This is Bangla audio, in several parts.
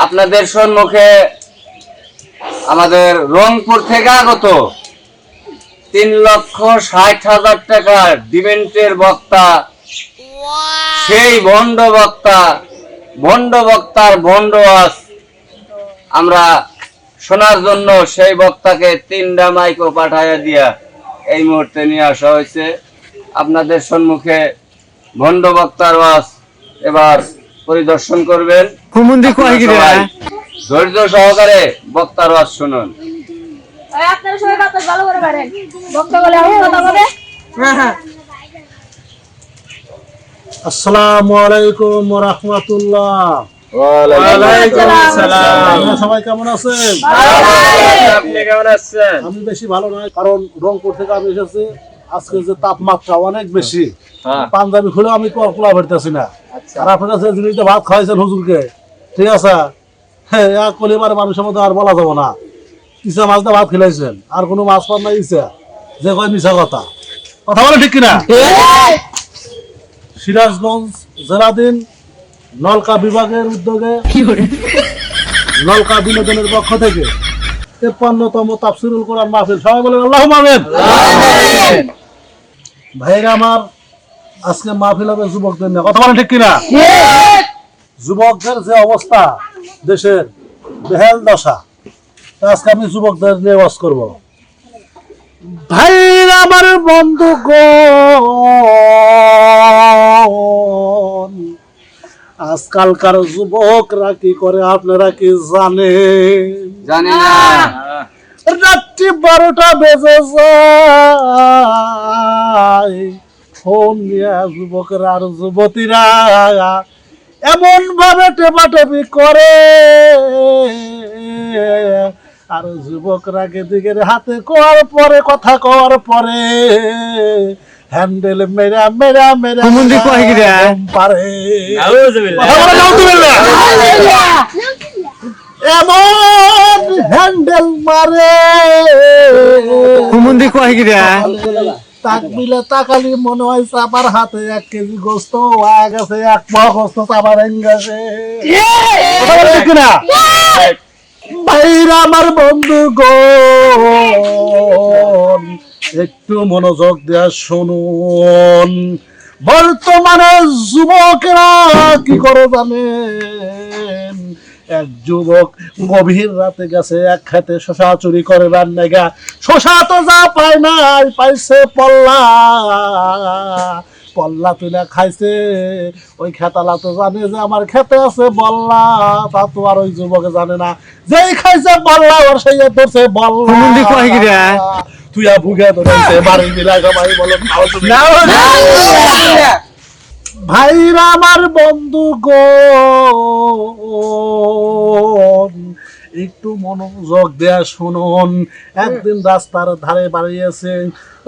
আপনাদের সম্মুখে আমাদের রংপুর থেকে আগত 3,60,000 টাকার ডিমেন্টের বক্তা, সেই ভণ্ড বক্তার ভণ্ড ওয়াজ আমরা শোনার জন্য সেই বক্তাকে 3টা মাইকও পাঠাইয়া দিয়া এই মুহূর্তে নিয়ে আসা হয়েছে। আপনাদের সম্মুখে ভণ্ড বক্তার ওয়াজ এবার পরিদর্শন করবেন। ধৈর্য সহকারে বক্তার ওয়াজ শুনুন। আপনারা সবাই বাতাস ভালো করে পারেন। বক্তা বলে আমি কথা বলে। আসসালামু আলাইকুম ওয়া রাহমাতুল্লাহ। ওয়ালাইকুম আসসালাম। সবাই কেমন আছেন? আপনি কেমন আছেন? আমি বেশি ভালো নয়, কারণ রংপুর থেকে আমি এসেছি। আজকে যে তাপমাত্রা অনেক বেশি, পাঞ্জাবি খুলে আমি কলা ভরতেছি না। আর আপনার কাছে জিনিসটা ভাত খাওয়াইছেন হুজুরকে, ঠিক আছে? হ্যাঁ, এক পরিবারের মানুষের মধ্যে আর বলা যাবো না। ইসা মাছটা ভাত খেলাইছেন, আর কোনো মাছ পান না ইসা, যে কয় মিশা কথা বলে ঠিক কিনা? সিরাজগঞ্জ জেলাধীন নলকা বিভাগের উদ্যোগে নলকা বিনোদনের পক্ষ থেকে 53তম তাফসিরুল কোরআন মাহফিল, সবাই বলেন আল্লাহুম্মা আমিন। ভাইরা আমার, আজকে মাহফিল হবে যুবকদের নিয়ে, কথা বলেন ঠিক কিনা? যুবকদের যে অবস্থা, দেশের বেহাল দশা, আজকে আমি যুবকদের নিয়ে ওয়াজ করব। ভাইরা আমার, বন্ধুগণ, আজকালকার যুবকরা কি করে আপনারা কি জানেন? জানি না। রাত্রি 12টা বেজে যায়, ফোন নিয়ে যুবকরা আর যুবতীরা এমন ভাবে টেপাটেপি করে, আর যুবকরা দিকে হাতে করার পরে, কথা কওয়ার পরে হ্যান্ডেল মেরা মেরা মেরা পারে, এমন হ্যান্ডেল মারে তাকবিলে তাকালি মনে হয় চাপার হাতে 1 কেজি গোস্ত হয়ে গেছে, 1 পোয়া গোস্ত চাপার গেছে। ভাইরা আমার, বন্ধুগণ, একটু মনোযোগ দেয়া শুনুন। বর্তমানে যুবকেরা কি করে জানেন? এক যুবক গভীর রাতে গেছে এক খেতে শশা চুরি করে রান্না, শশা তো যা পায় নাই, পাইছে পল্লা তুলে খাইছে। ওই খেতালা তো জানে যে আমার খেতে আছে বল্লা, তা তো আর ওই যুবকে জানে না। যেই খাইছে বল্লা, ওর সেই ধরছে বল্লা, তুই ভুগে ধরেছে বাড়ি মিলা সবাই বলো। ভাইরা আমার, বন্ধুগণ, একটু মনোযোগ দেয়া শুনুন। একদিন রাস্তার ধারে বাড়িয়েছে,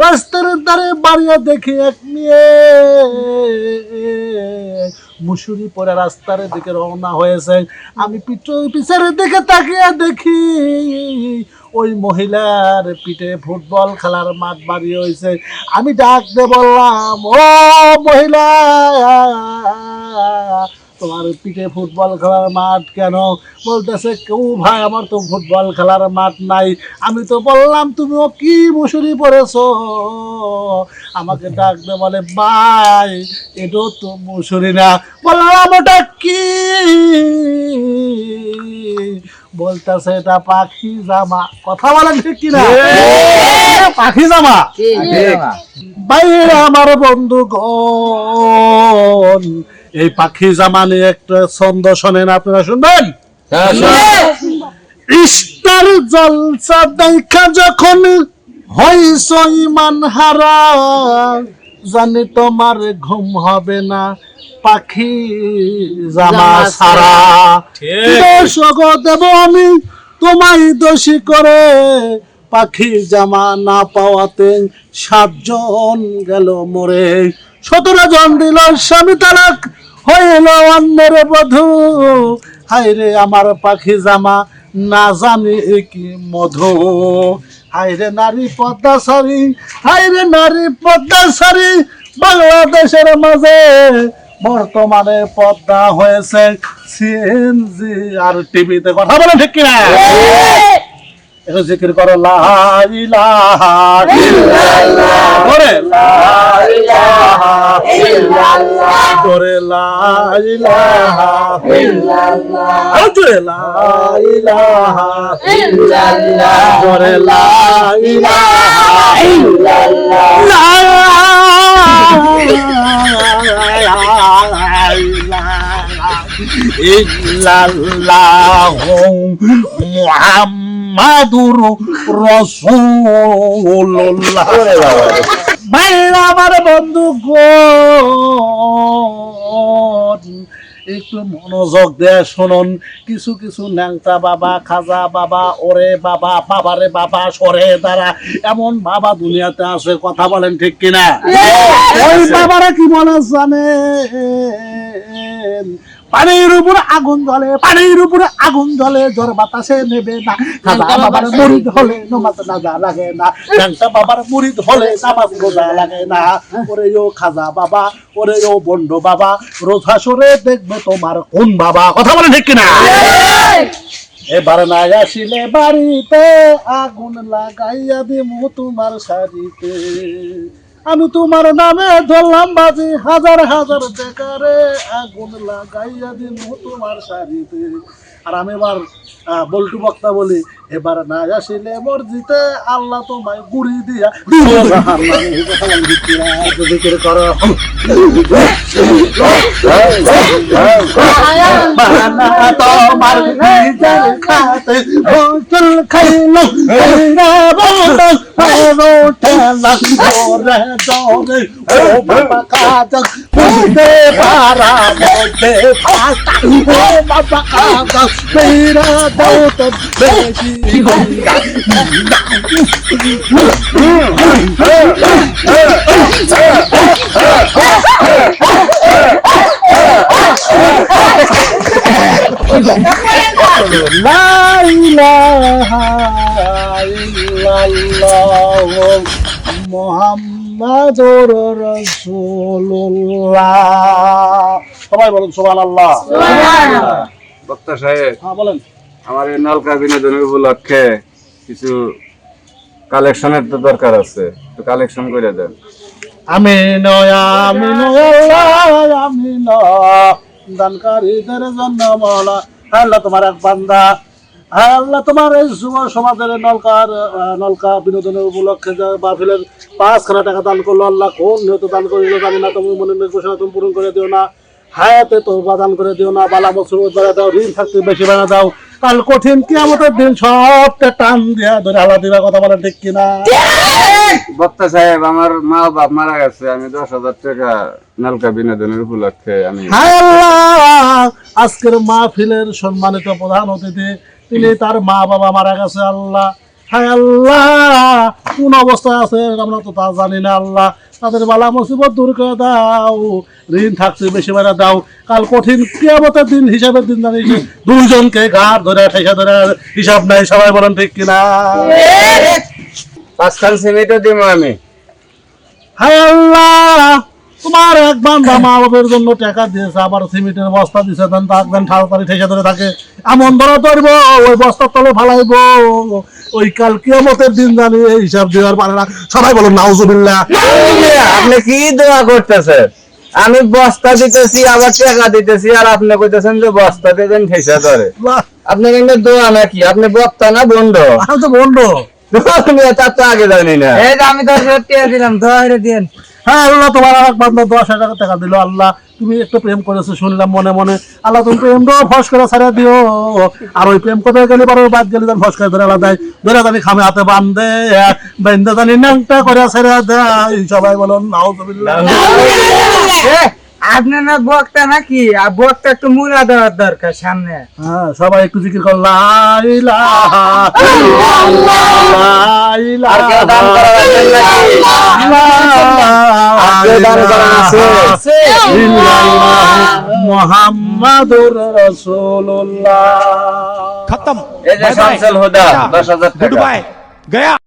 রাস্তার ধারে বাড়িয়ে দেখি এক মেয়ে মুসুরি পরে রাস্তার দিকে রওনা হয়েছে। আমি পিছের দিকে তাকিয়ে দেখি ওই মহিলার পিঠে ফুটবল খেলার মাঠ বাড়িয়ে হয়েছে। আমি ডাক দিয়ে বললাম, ও মহিলা, তোমার পিঠে ফুটবল খেলার মাঠ কেন? বলতেছে, কেউ ভাই, আমার তো ফুটবল খেলার মাঠ নাই। আমি তো বললাম, তুমিও কি মুসুরি পড়েছো? আমাকে ডাক দে বলে, ভাই, এটা তো মুসুরি না। বললাম, ওটা কি? বলতেছে, এটা পাখি জামা। কথা বলেন ঠিক কিনা? পাখি জামা। বাইরে আমার, বন্ধুগণ, এই পাখি জামা নিয়ে একটা ছন্দ শোনেন, আপনারা শুনবেন? ইস্তার জলসা দেখা যখন হইছ ইমান হারা, জানি তোমার ঘুম হবে না পাখি জামা সারা। দোষক দেব আমি তোমায় দোষী করে, পাখি জামা না পাওয়াতে 7 জন গেল মরে। 17 জন দিল স্বামী তালাক, হইল অন্যের বধূ। হায়রে আমার পাখি জামা, না জানি কি মধু। হায়রে নারী পদ্মাচারী, হায়রে নারী পদ্মাচারী, বাংলাদেশের মাঝে বর্তমানে পদ্মা হয়েছে সিএনজি আর টিভিতে, কথা বলে ঠিক কিনা? একটু জিকির করো, লা ইলাহা ইল্লাল্লাহ, করে লা ইলাহা ইল্লাল্লাহ, করে লা ইলাহা ইল্লাল্লাহ, আর জোরে লা ইলাহা ইল্লাল্লাহ, করে লা ইলাহা ইল্লাল্লাহু মুহাম্মাদুর রাসূলুল্লাহ। ভাইরা আমার বন্ধুগণ, একটু মনোযোগ দিয়ে শুনুন। কিছু কিছু ন্যাংটা বাবা, খাজা বাবা, ওরে বাবা, বাবারে বাবা, সরে দ্বারা এমন বাবা দুনিয়াতে আসে, কথা বলেন ঠিক কিনা? ওই বাবারা কি বলে জানেন? পানির উপরে আগুন জ্বলে, পানির উপরে আগুন জ্বলে, জ্বর বাতাসে নেবে না। খাজা বাবার মুরিদ হলে নামাজ রোজা লাগে না, ন্যাংটা বাবার মুরিদ হলে নামাজ রোজা লাগে না। ওরে ও খাজা বাবা, ওরে ও বন্ড বাবা, রোজা সরে দেখবে তোমার কোন বাবা, কথা বলে ঠিক কিনা? এবার না আসিলে বাড়িতে আগুন লাগাইয়া দিমু তোমার শাড়িতে, আমি তোমার নামে ধরলাম বাজি, হাজার হাজার টাকারে আগুন লাগাইয়া দিমু তোমার শাড়িতে। আর আমি এবার বল্টু বক্তা বলি, এবার না আসিলে মসজিদে আল্লাহ তোমায় গুড়ি দিয়া বিক্রি করো। তোমার নিজের খাতে বোতল খাইল ও বাবা কাজা বুঝতে পারা বলতে ফাস্তা, ও বাবা কাজা মেরা দাও তো বেশি লা ইলাহা ইল্লাল্লাহ মুহাম্মাদুর রাসূলুল্লাহ। সবাই বলুন সুবহানাল্লাহ। বক্তা সাহেব, হ্যাঁ বলেন। আমার এই নলকা বিনোদনের উপলক্ষে কিছু কালেকশনের তো দরকার আছে, তো কালেকশন করে দেন। আমিন আমিন আল্লাহ আমিন, দানকারীদের জন্য মাওলা। আল্লাহ তোমার এক বান্দা, আল্লাহ তোমার এই যুব সমাজের নলকা বিনোদনের উপলক্ষে মাহফিলের 5খানা টাকা দান করলো। আল্লাহ কোন নিহত দান করিল জানি না, তুমি মনে ঘোষণা তুমি পূরণ করে দিও না, হায়াতে তো দান করে দিও না, বালা মুসিবত বাড়া দাও, ঋণ থাকতে বেশি বাড়া দাও, কাল কঠিন কিয়ামতের দিন সবটা টান দিয়া ধরে হালা দিবা, কথা বলেন ঠিক কিনা? বক্তা সাহেব, আমার মা বাপ মারা গেছে, আমি 10,000 টাকা নলকা বিনোদনের উপলক্ষে আমি। হায় আল্লাহ, আজকের মাহফিলের সম্মানিত প্রধান অতিথি, তিনি তার মা বাবা মারা গেছে। আল্লাহ, হায় আল্লাহ, কোন অবস্থায় আছে আমরা তো তা জানি না। আল্লাহ, তাদের বালা মুসিবত দূর করে দাও, ঋণ থাকতে বেশি বেড়া দাও, কাল কঠিন কিয়ামতের দিন হিসাবের দিন জানিস দুইজনকে ঘাট ধরে ঠেসা ধরে হিসাব নাই, সবাই বলেন ঠিক কিনা? 5খান সিমেন্টও দিব আমি। হায় আল্লাহ, তোমার এক বান্দা মা বাবার জন্য টাকা দিয়েছে, আবার সিমেন্টের বস্তা দিয়েছে, দেন থাকবেন তাড়াতাড়ি ঠেসা ধরে থাকে, এমন ধরা ধরবো ওই বস্তার তলে ফালাইবো, ওই কাল কিয়ামতের দিন জানি এই হিসাব দেওয়ার পারে না। সবাই বলুন নাউজুবিল্লাহ। আপনি কি দোয়া করতেছেন? আমি বস্তা দিতেছি, আবার টাকা দিতেছি, আর আপনি কইতেছেন যে বস্তা দেবেন ঠেসা ধরে। আপনি কিন্তু দোয়া নাকি? আপনি বক্তা না বন্ড? আমি তো বন্ধু, তার তো আগে জানি না। আমি 10,000 টাকা দিলাম, দয়া দিন। হ্যাঁ আল্লাহ, তোমার আর এক বান্দা 10,000 টাকা দিল। আল্লাহ, তুমি একটু প্রেম করেছো শুনলাম মনে মনে, আল্লাহ তুমি প্রেম দাও, ফস করে ছাড়া দিও। আর ওই প্রেম কোথায় গেলে পারো, বাদ গেলে ফস করে ধরে আলাদা ধরে জানি খামে হাতে বান্ধে বেঁধে জানি ন্যাংটা করে ছেড়ে দেয়। সবাই বলুন নাউজুবিল্লাহ। আপনি না বক্তা নাকি? আর বক্তা একটু মুলা দেওয়ার দরকার সামনে। হ্যাঁ, সবাই একটু জিকির কর, লা ইলাহা ইল্লাল্লাহ, লা ইলাহা আর কেউ দান করা রাখবেন নাকি? মুহাম্মাদুর রাসূলুল্লাহ। खत्म। এই যে শামসুল হুদা, 10,000 गुड টাকা। बाय गया।